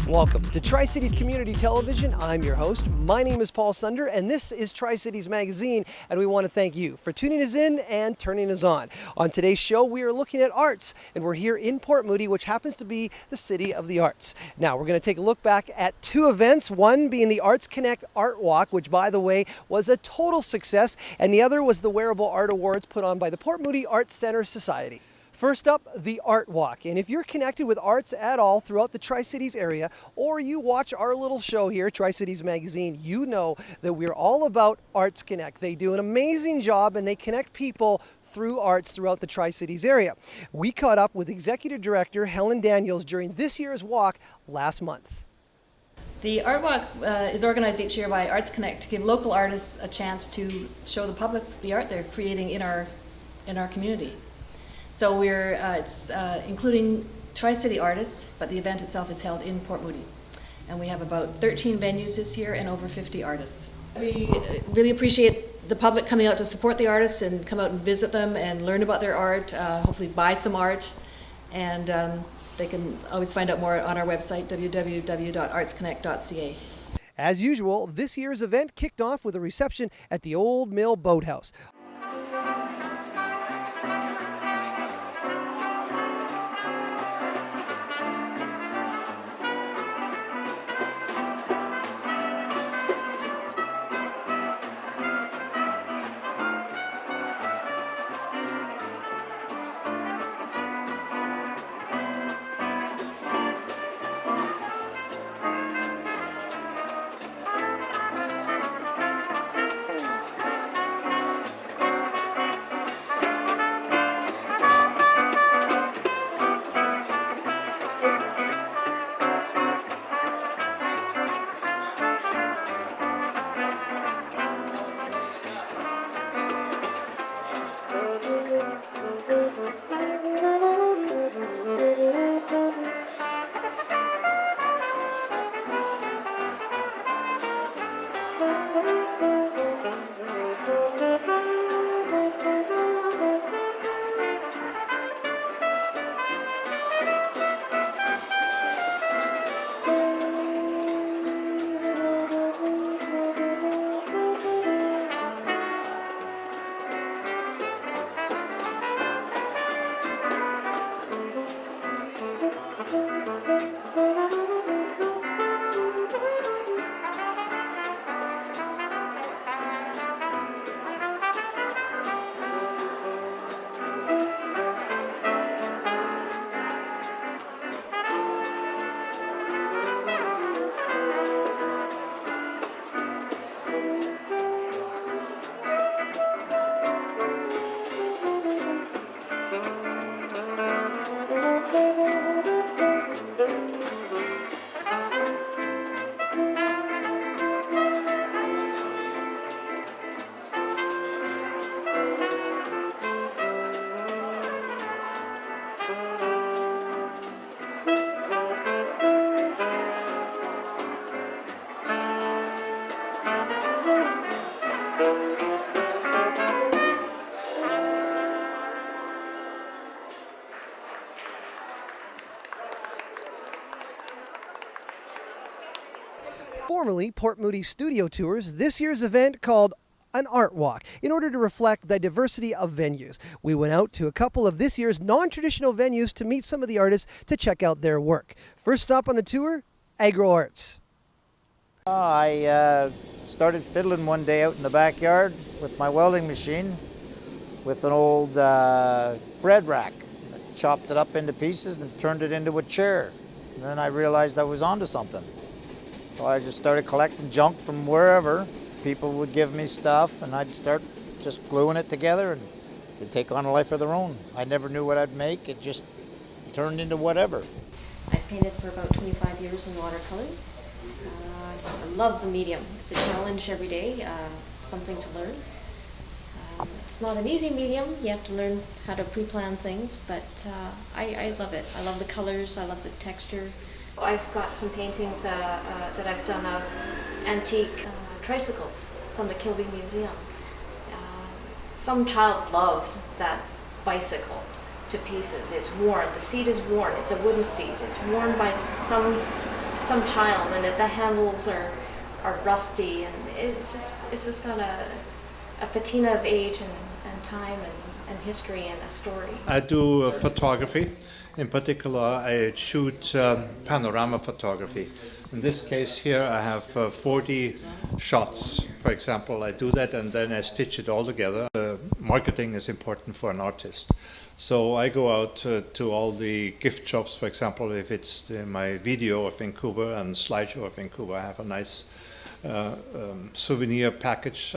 Welcome to Tri-Cities Community Television. I'm your host. My name is Paul Sunder, and this is Tri-Cities Magazine, and we want to thank you for tuning us in and turning us on. On today's show, we are looking at arts, and we're here in Port Moody, which happens to be the city of the arts. Now, we're going to take a look back at two events, one being the ArtsConnect Art Walk, which, by the way, was a total success, and the other was the Wearable Art Awards put on by the Port Moody Arts Center Society. First up, the Art Walk. And if you're connected with arts at all throughout the Tri-Cities area, or you watch our little show here, Tri-Cities Magazine, you know that we're all about ArtsConnect. They do an amazing job and they connect people through arts throughout the Tri-Cities area. We caught up with Executive Director Helen Daniels during this year's walk last month. The Art Walk is organized each year by ArtsConnect to give local artists a chance to show the public the art they're creating in our community. So it's including Tri-City artists, but the event itself is held in Port Moody. And we have about 13 venues this year and over 50 artists. We really appreciate the public coming out to support the artists and come out and visit them and learn about their art, hopefully buy some art. And they can always find out more on our website, www.artsconnect.ca. As usual, this year's event kicked off with a reception at the Old Mill Boathouse. Formerly Port Moody Studio Tours, this year's event called an Art Walk in order to reflect the diversity of venues. We went out to a couple of this year's non-traditional venues to meet some of the artists to check out their work. First stop on the tour, Agro Arts. I started fiddling one day out in the backyard with my welding machine with an old bread rack. I chopped it up into pieces and turned it into a chair. And then I realized I was onto something. So I just started collecting junk from wherever. People would give me stuff and I'd start just gluing it together and they'd take on a life of their own. I never knew what I'd make. It just turned into whatever. I've painted for about 25 years in watercolor. I love the medium. It's a challenge every day, something to learn. It's not an easy medium. You have to learn how to pre-plan things, but I love it. I love the colors. I love the texture. I've got some paintings that I've done of antique tricycles from the Kilby Museum. Some child loved that bicycle to pieces. It's worn. The seat is worn. It's a wooden seat. It's worn by some some child, and the handles are rusty, and it's just got a patina of age and time and history and a story. I do photography. In particular, I shoot panorama photography. In this case here, I have 40 shots. For example, I do that and then I stitch it all together. Marketing is important for an artist. So I go out to all the gift shops, for example, if it's my video of Vancouver and slideshow of Vancouver, I have a nice souvenir package